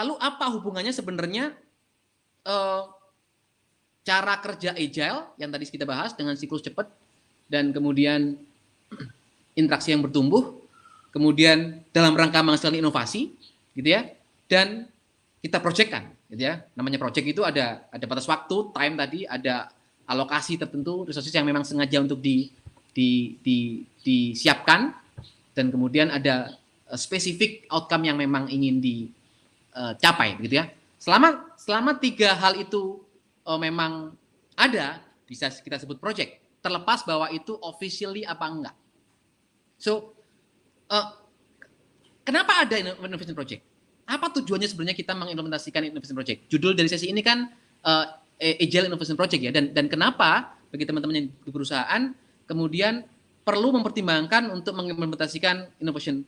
lalu apa hubungannya sebenarnya cara kerja agile yang tadi kita bahas dengan siklus cepat dan kemudian interaksi yang bertumbuh, kemudian dalam rangka menghasilkan inovasi, gitu ya, dan kita project-kan, gitu ya. Namanya project itu ada batas waktu, time tadi, ada alokasi tertentu, resources yang memang sengaja untuk disiapkan, dan kemudian ada spesifik outcome yang memang ingin dicapai, gitu ya. Selama tiga hal itu memang ada, bisa kita sebut project, terlepas bahwa itu officially apa enggak. So, kenapa ada innovation project? Apa tujuannya sebenarnya kita mengimplementasikan innovation project? Judul dari sesi ini kan Agile Innovation Project ya, dan kenapa bagi teman-teman yang di perusahaan kemudian perlu mempertimbangkan untuk mengimplementasikan innovation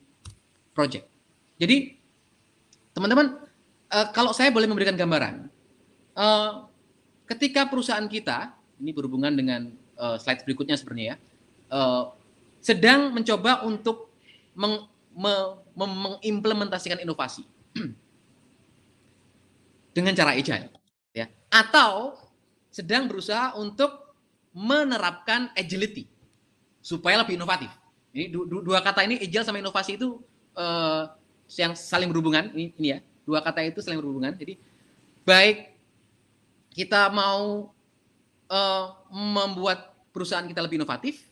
project. Jadi, teman-teman, kalau saya boleh memberikan gambaran, ketika perusahaan kita, ini berhubungan dengan slide berikutnya sebenarnya ya, sedang mencoba untuk mengimplementasikan inovasi dengan cara agile, ya, atau sedang berusaha untuk menerapkan agility supaya lebih inovatif. Ini dua kata ini, agile sama inovasi itu yang saling berhubungan. Ini ya, dua kata itu saling berhubungan. Jadi baik kita mau membuat perusahaan kita lebih inovatif,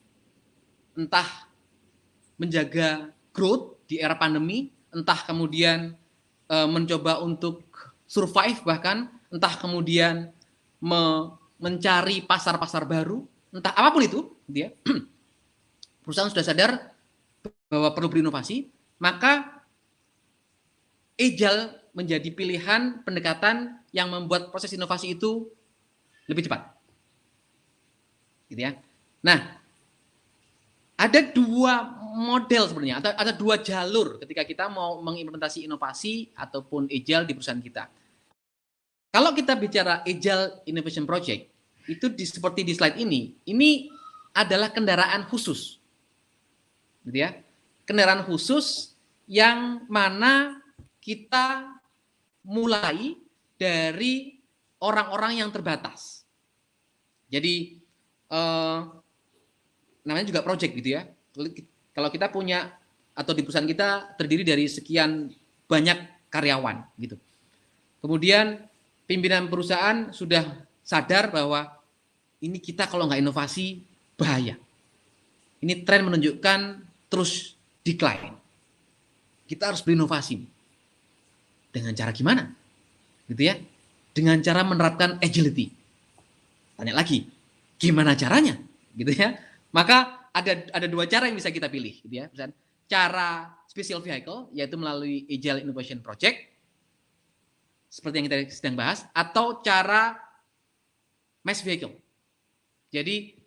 entah menjaga growth di era pandemi, entah kemudian mencoba untuk survive, bahkan entah kemudian mencari pasar-pasar baru, entah apapun itu, dia perusahaan sudah sadar bahwa perlu berinovasi, maka agile menjadi pilihan pendekatan yang membuat proses inovasi itu lebih cepat, gitu ya. Nah, ada dua model sebenarnya, atau ada dua jalur ketika kita mau mengimplementasi inovasi ataupun agile di perusahaan kita. Kalau kita bicara Agile Innovation Project, itu seperti di slide ini adalah kendaraan khusus, gitu ya. Kendaraan khusus yang mana kita mulai dari orang-orang yang terbatas. Jadi namanya juga project, gitu ya. Kalau kita punya atau di perusahaan kita terdiri dari sekian banyak karyawan, gitu. Kemudian pimpinan perusahaan sudah sadar bahwa ini kita kalau nggak inovasi bahaya. Ini tren menunjukkan terus decline. Kita harus berinovasi. Dengan cara gimana? Gitu ya. Dengan cara menerapkan agility. Tanya lagi, gimana caranya? Gitu ya. Maka ada dua cara yang bisa kita pilih, gitu ya. Misalnya cara special vehicle, yaitu melalui Agile Innovation Project, seperti yang kita sedang bahas, atau cara mass vehicle. Jadi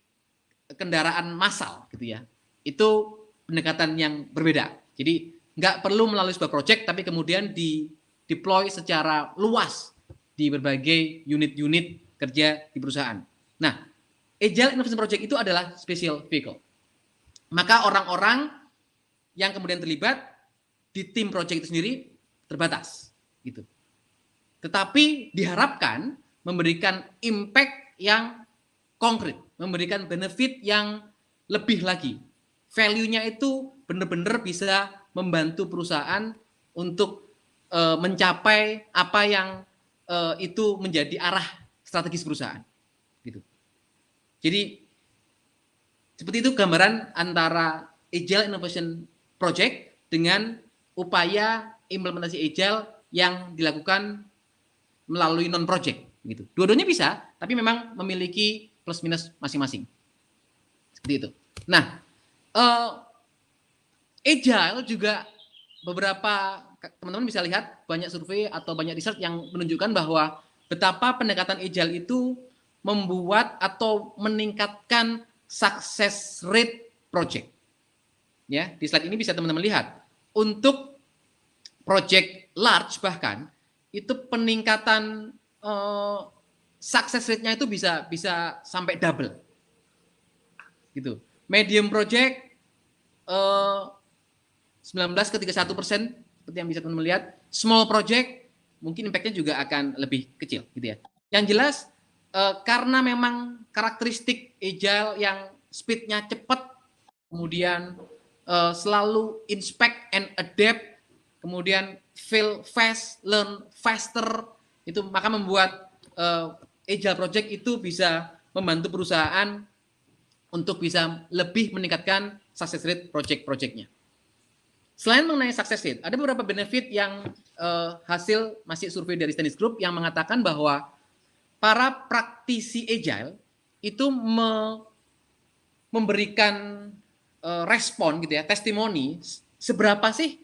kendaraan massal, gitu ya. Itu pendekatan yang berbeda. Jadi nggak perlu melalui sebuah project, tapi kemudian di-deploy secara luas di berbagai unit-unit kerja di perusahaan. Nah, Agile Innovation Project itu adalah special vehicle. Maka orang-orang yang kemudian terlibat di tim project itu sendiri terbatas, gitu. Tetapi diharapkan memberikan impact yang konkret, memberikan benefit yang lebih lagi. Value-nya itu benar-benar bisa membantu perusahaan untuk mencapai apa yang itu menjadi arah strategis perusahaan, gitu. Jadi seperti itu gambaran antara Agile Innovation Project dengan upaya implementasi Agile yang dilakukan melalui non-project, gitu. Dua-duanya bisa, tapi memang memiliki plus minus masing-masing. Seperti itu. Nah, Agile juga beberapa teman-teman bisa lihat banyak survei atau banyak riset yang menunjukkan bahwa betapa pendekatan Agile itu membuat atau meningkatkan success rate project. Ya, di slide ini bisa teman-teman lihat. Untuk project large bahkan itu peningkatan success rate-nya itu bisa sampai double. Gitu. Medium project 19 ke 31%, seperti yang bisa teman-teman lihat. Small project mungkin impact-nya juga akan lebih kecil gitu ya. Yang jelas karena memang karakteristik agile yang speed-nya cepat, kemudian selalu inspect and adapt, kemudian fail fast, learn faster, itu maka membuat agile project itu bisa membantu perusahaan untuk bisa lebih meningkatkan success rate project-projectnya. Selain mengenai success rate, ada beberapa benefit yang hasil masih survei dari Stannis Group yang mengatakan bahwa para praktisi agile itu memberikan respon gitu ya, testimoni seberapa sih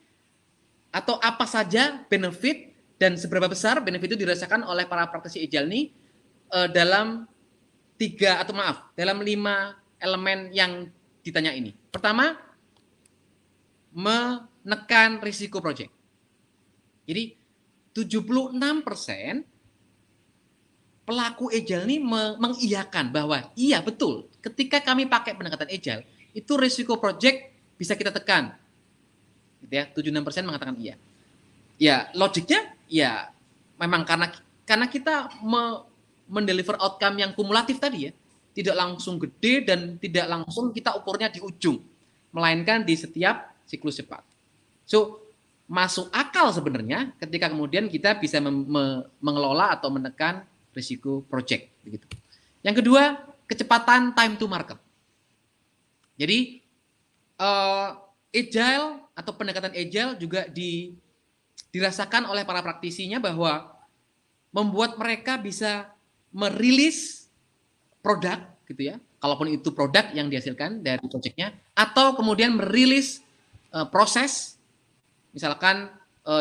atau apa saja benefit dan seberapa besar benefit itu dirasakan oleh para praktisi agile ini dalam dalam 5 elemen yang ditanya ini. Pertama, menekan risiko project. Jadi 76% pelaku agile ini mengiyakan bahwa iya betul, ketika kami pakai pendekatan agile, itu risiko project bisa kita tekan. Gitu ya, 76% mengatakan iya. Ya, logiknya ya memang karena kita mendeliver outcome yang kumulatif tadi ya, tidak langsung gede dan tidak langsung kita ukurnya di ujung, melainkan di setiap siklus cepat. So, masuk akal sebenarnya ketika kemudian kita bisa mengelola atau menekan risiko project begitu. Yang kedua, kecepatan time to market. Jadi agile atau pendekatan agile juga dirasakan oleh para praktisinya bahwa membuat mereka bisa merilis produk gitu ya. Kalaupun itu produk yang dihasilkan dari projectnya, atau kemudian merilis proses, misalkan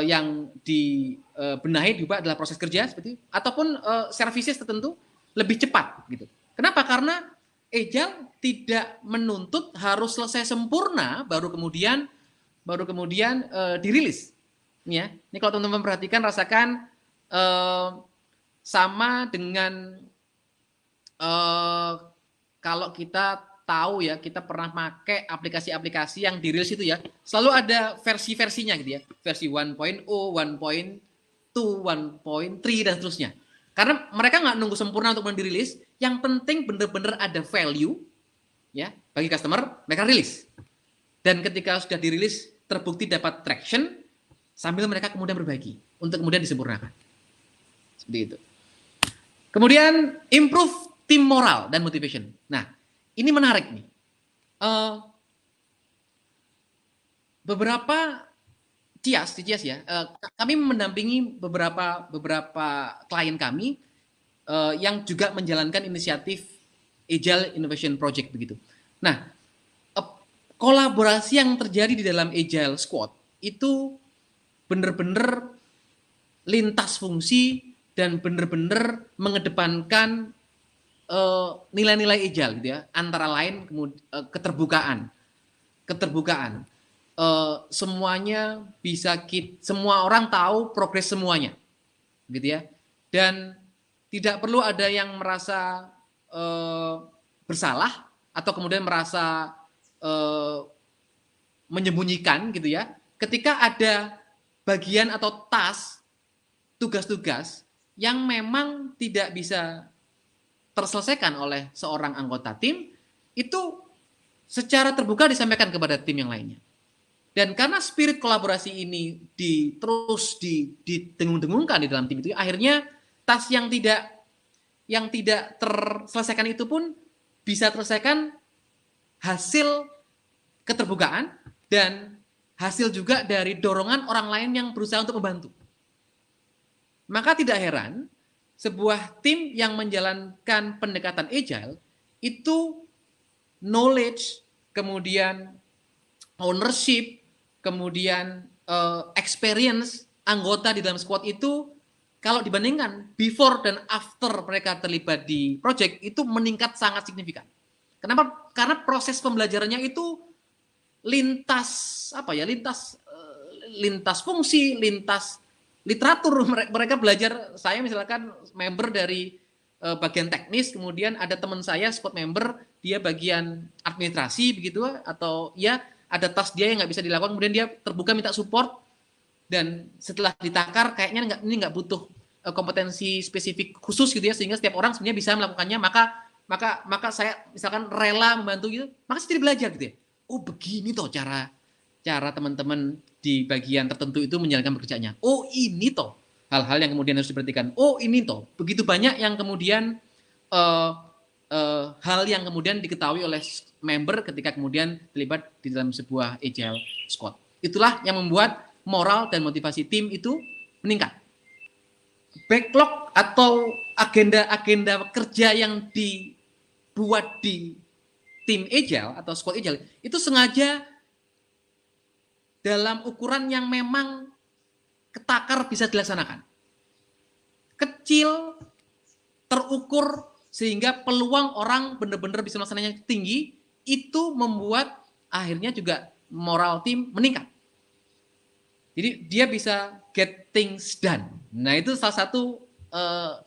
yang dibenahi juga adalah proses kerja seperti itu, ataupun services tertentu lebih cepat gitu. Kenapa? Karena agile tidak menuntut harus selesai sempurna baru kemudian dirilis. Ya, ini kalau teman-teman perhatikan rasakan sama dengan kalau kita tahu ya, kita pernah pakai aplikasi-aplikasi yang dirilis itu ya, selalu ada versi-versinya gitu ya, versi 1.0, 1.2, 1.3 dan seterusnya. Karena mereka nggak nunggu sempurna untuk mendirilis, yang penting benar-benar ada value ya bagi customer, mereka rilis. Dan ketika sudah dirilis terbukti dapat traction, sambil mereka kemudian berbagi untuk kemudian disempurnakan. Seperti itu. Kemudian improve tim moral dan motivation. Nah, ini menarik nih. Beberapa Cias ya, kami mendampingi beberapa klien kami yang juga menjalankan inisiatif Agile Innovation Project begitu. Nah, kolaborasi yang terjadi di dalam Agile Squad itu benar-benar lintas fungsi dan benar-benar mengedepankan nilai-nilai agile gitu ya, antara lain keterbukaan, semuanya semua orang tahu progres semuanya, gitu ya, dan tidak perlu ada yang merasa bersalah atau kemudian merasa menyembunyikan gitu ya, ketika ada bagian atau tugas-tugas yang memang tidak bisa terselesaikan oleh seorang anggota tim, itu secara terbuka disampaikan kepada tim yang lainnya. Dan karena spirit kolaborasi ini terus didengung-dengungkan di dalam tim itu, akhirnya task yang tidak terselesaikan itu pun bisa terselesaikan hasil keterbukaan dan hasil juga dari dorongan orang lain yang berusaha untuk membantu. Maka tidak heran sebuah tim yang menjalankan pendekatan agile itu knowledge, kemudian ownership, kemudian experience anggota di dalam squad itu kalau dibandingkan before dan after mereka terlibat di project itu meningkat sangat signifikan. Kenapa? Karena proses pembelajarannya itu lintas fungsi, lintas literatur. Mereka belajar, saya misalkan member dari bagian teknis, kemudian ada teman saya squad member, dia bagian administrasi begitu, atau ya ada task dia yang nggak bisa dilakukan, kemudian dia terbuka minta support, dan setelah ditakar kayaknya ini nggak butuh kompetensi spesifik khusus gitu ya, sehingga setiap orang sebenarnya bisa melakukannya, maka saya misalkan rela membantu gitu, maka saya jadi belajar gitu ya. Oh begini toh cara teman-teman di bagian tertentu itu menjalankan pekerjaannya. Oh ini toh hal-hal yang kemudian harus diperhatikan. Oh ini toh begitu banyak yang kemudian hal yang kemudian diketahui oleh member ketika kemudian terlibat di dalam sebuah agile squad. Itulah yang membuat moral dan motivasi tim itu meningkat. Backlog atau agenda-agenda kerja yang dibuat di tim agile atau squad agile itu sengaja dalam ukuran yang memang ketakar bisa dilaksanakan. Kecil, terukur, sehingga peluang orang benar-benar bisa melaksanakannya tinggi, itu membuat akhirnya juga moral tim meningkat. Jadi dia bisa get things done. Nah itu salah satu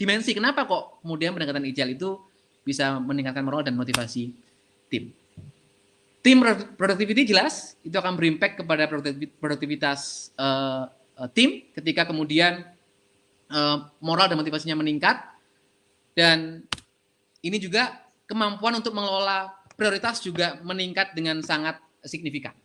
dimensi kenapa kok kemudian pendekatan agile itu bisa meningkatkan moral dan motivasi tim. Tim productivity jelas itu akan berimpact kepada produktivitas tim ketika kemudian moral dan motivasinya meningkat, dan ini juga kemampuan untuk mengelola prioritas juga meningkat dengan sangat signifikan.